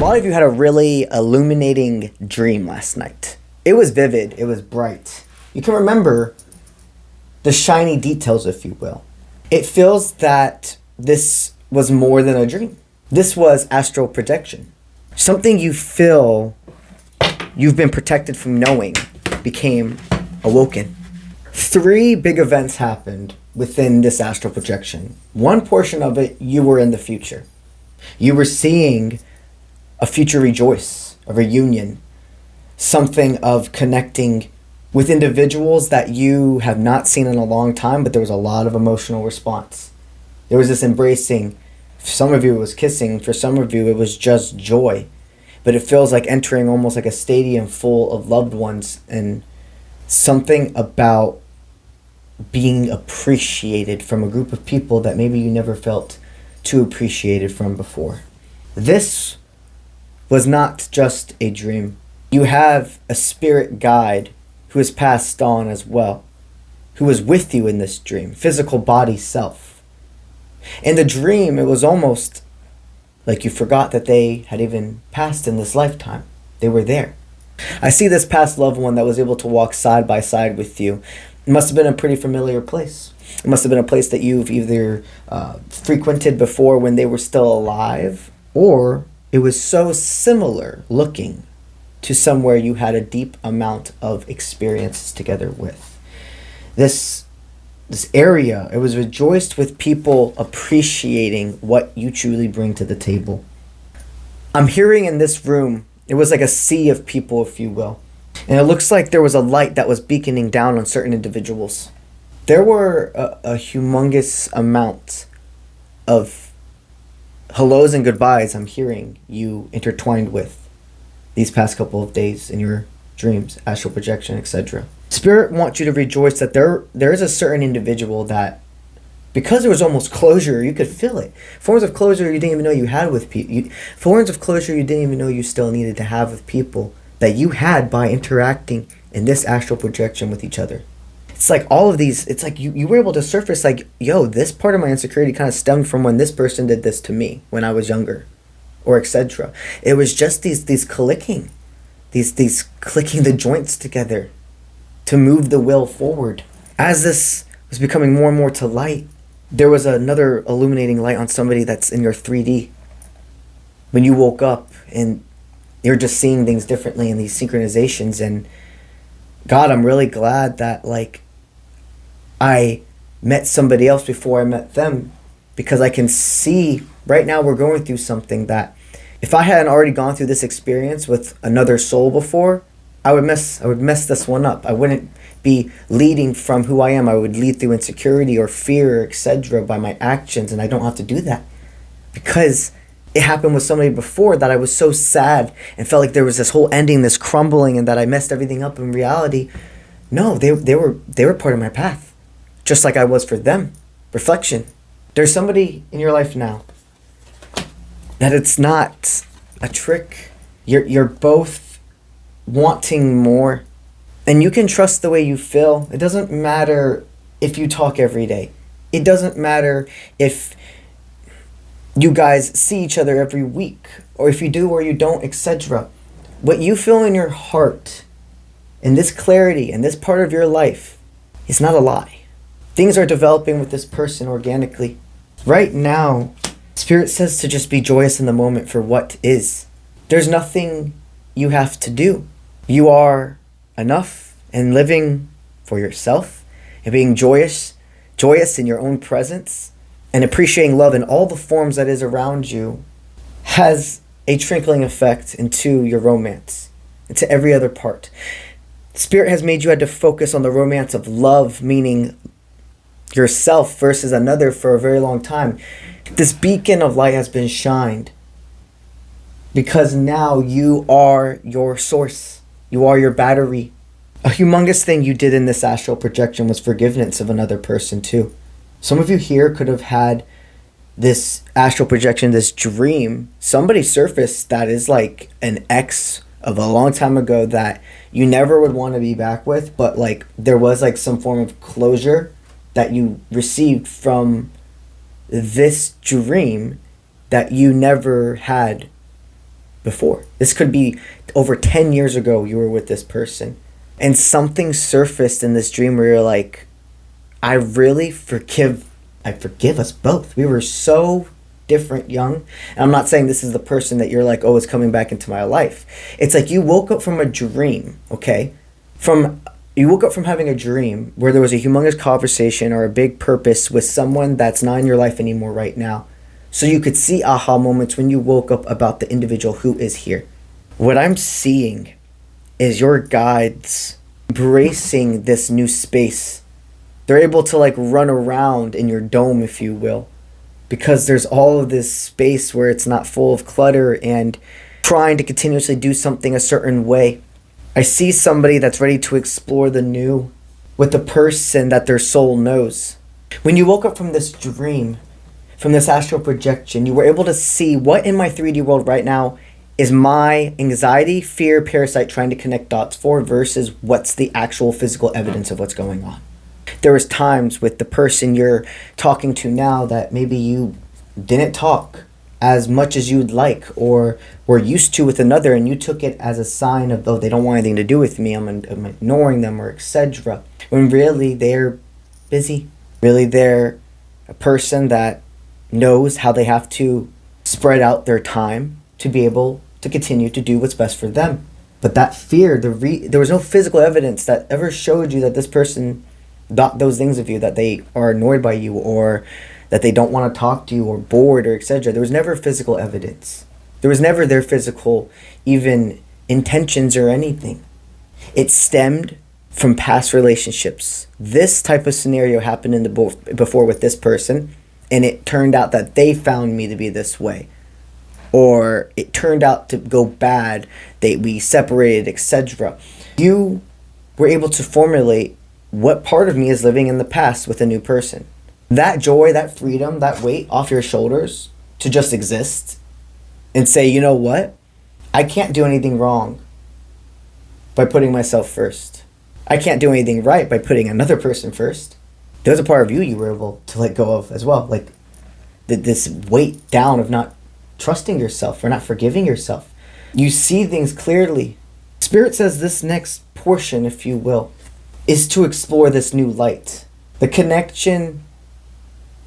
A lot of you had a really illuminating dream last night. It was vivid, it was bright. You can remember the shiny details, if you will. It feels that this was more than a dream. This was astral projection. Something you feel you've been protected from knowing became awoken. 3 big events happened within this astral projection. One portion of it, you were in the future. You were seeing a future rejoice, a reunion, something of connecting with individuals that you have not seen in a long time, but there was a lot of emotional response. There was this embracing. For some of you it was kissing, for some of you it was just joy. But it feels like entering almost like a stadium full of loved ones, and something about being appreciated from a group of people that maybe you never felt too appreciated from before. This was not just a dream. You have a spirit guide who has passed on as well, who was with you in this dream, physical body self. In the dream, it was almost like you forgot that they had even passed in this lifetime. They were there. I see this past loved one that was able to walk side by side with you. It must have been a pretty familiar place. It must have been a place that you've either frequented before when they were still alive, or it was so similar looking to somewhere you had a deep amount of experiences together with. This area, it was rejoiced with people appreciating what you truly bring to the table. I'm hearing in this room, it was like a sea of people, if you will. And it looks like there was a light that was beaconing down on certain individuals. There were a humongous amount of hellos and goodbyes I'm hearing you intertwined with these past couple of days in your dreams, astral projection, etc. Spirit wants you to rejoice that there is a certain individual that, because there was almost closure, you could feel it. Forms of closure you didn't even know you had with people. Forms of closure you didn't even know you still needed to have with people that you had by interacting in this astral projection with each other. It's like all of these, it's like you were able to surface like, yo, this part of my insecurity kind of stemmed from when this person did this to me when I was younger, or etc. It was just these clicking, these clicking the joints together to move the will forward. As this was becoming more and more to light, there was another illuminating light on somebody that's in your 3D. When you woke up and you're just seeing things differently in these synchronizations, and God, I'm really glad that like I met somebody else before I met them, because I can see right now we're going through something that if I hadn't already gone through this experience with another soul before, I would mess this one up. I wouldn't be leading from who I am. I would lead through insecurity or fear, etc. by my actions, and I don't have to do that because it happened with somebody before that I was so sad and felt like there was this whole ending, this crumbling, and that I messed everything up. In reality, no, they were part of my path, just like I was for them. Reflection. There's somebody in your life now that it's not a trick. You're both wanting more, and you can trust the way you feel. It doesn't matter if you talk every day. It doesn't matter if you guys see each other every week, or if you do or you don't, etc. What you feel in your heart, in this clarity, in this part of your life, is not a lie. Things are developing with this person organically. Right now, Spirit says to just be joyous in the moment for what is. There's nothing you have to do. You are enough, and living for yourself and being joyous in your own presence and appreciating love in all the forms that is around you has a trickling effect into your romance, into every other part. Spirit has made you had to focus on the romance of love, meaning yourself versus another, for a very long time. This beacon of light has been shined because now you are your source. You are your battery. A humongous thing you did in this astral projection was forgiveness of another person too. Some of you here could have had this astral projection, this dream. Somebody surfaced that is like an ex of a long time ago that you never would want to be back with, but like there was like some form of closure that you received from this dream that you never had before. This could be over 10 years ago you were with this person. And something surfaced in this dream where you're like, I forgive us both. We were so different young. And I'm not saying this is the person that you're like, oh, it's coming back into my life. It's like you woke up from a dream, okay? You woke up from having a dream where there was a humongous conversation or a big purpose with someone that's not in your life anymore right now. So you could see aha moments when you woke up about the individual who is here. What I'm seeing is your guides embracing this new space. They're able to like run around in your dome, if you will, because there's all of this space where it's not full of clutter and trying to continuously do something a certain way. I see somebody that's ready to explore the new with the person that their soul knows. When you woke up from this dream, from this astral projection, you were able to see what in my 3D world right now is my anxiety, fear, parasite trying to connect dots for versus what's the actual physical evidence of what's going on. There was times with the person you're talking to now that maybe you didn't talk as much as you'd like or were used to with another, and you took it as a sign of, oh, they don't want anything to do with me, I'm ignoring them, or etc. When really they're busy. Really they're a person that knows how they have to spread out their time to be able to continue to do what's best for them. But that fear, there was no physical evidence that ever showed you that this person thought those things of you, that they are annoyed by you or that they don't want to talk to you or bored or etc. There was never physical evidence. There was never their physical even intentions or anything. It stemmed from past relationships. This type of scenario happened before with this person, and it turned out that they found me to be this way. Or it turned out to go bad, we separated, etc. You were able to formulate what part of me is living in the past with a new person. That joy, that freedom, that weight off your shoulders to just exist and say, you know what? I can't do anything wrong by putting myself first. I can't do anything right by putting another person first. There's a part of you were able to let go of as well. Like this weight down of not trusting yourself or not forgiving yourself. You see things clearly. Spirit says this next portion, if you will, is to explore this new light. The connection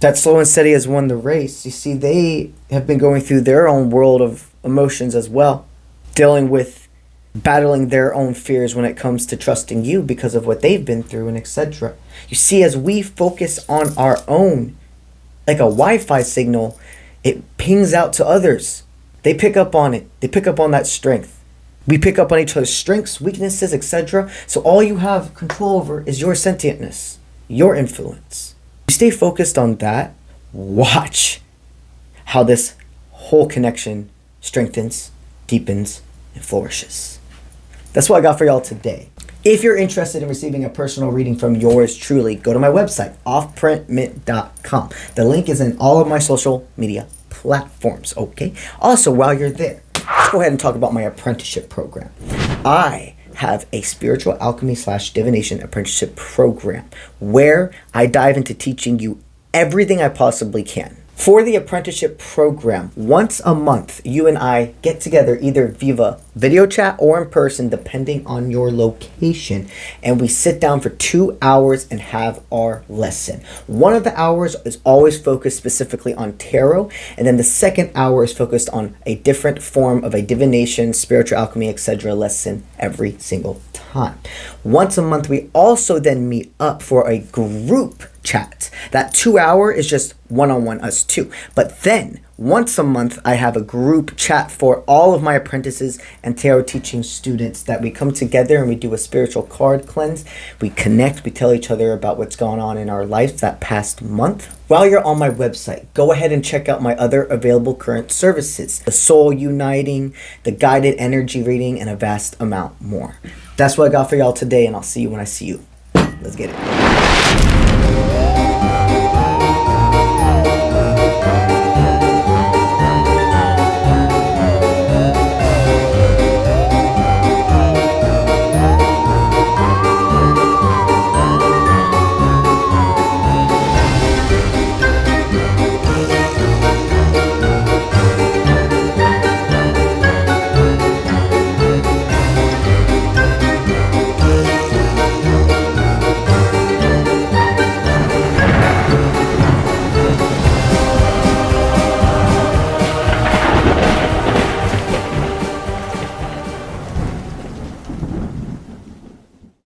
that Slow and Steady has won the race. You see, they have been going through their own world of emotions as well, dealing with battling their own fears when it comes to trusting you because of what they've been through and etc. You see, as we focus on our own, like a Wi-Fi signal, it pings out to others. They pick up on it. They pick up on that strength. We pick up on each other's strengths, weaknesses, etc. So all you have control over is your sentientness, your influence. You stay focused on that. Watch how this whole connection strengthens, deepens, and flourishes. That's what I got for y'all today. If you're interested in receiving a personal reading from yours truly, go to my website, offprintmint.com. The link is in all of my social media platforms, okay? Also, while you're there, let's go ahead and talk about my apprenticeship program. I have a spiritual alchemy / divination apprenticeship program where I dive into teaching you everything I possibly can. For the apprenticeship program, once a month, you and I get together either via video chat or in person, depending on your location, and we sit down for 2 hours and have our lesson. One of the hours is always focused specifically on tarot, and then the second hour is focused on a different form of a divination, spiritual alchemy, etc. lesson every single time. Once a month, we also then meet up for a group chat. That 2 hour is just one-on-one, us two. But then once a month, I have a group chat for all of my apprentices and tarot teaching students that we come together and we do a spiritual card cleanse. We connect, we tell each other about what's gone on in our life that past month. While you're on my website, go ahead and check out my other available current services. The soul uniting, the guided energy reading, and a vast amount more. That's what I got for y'all today, and I'll see you when I see you. Let's get it.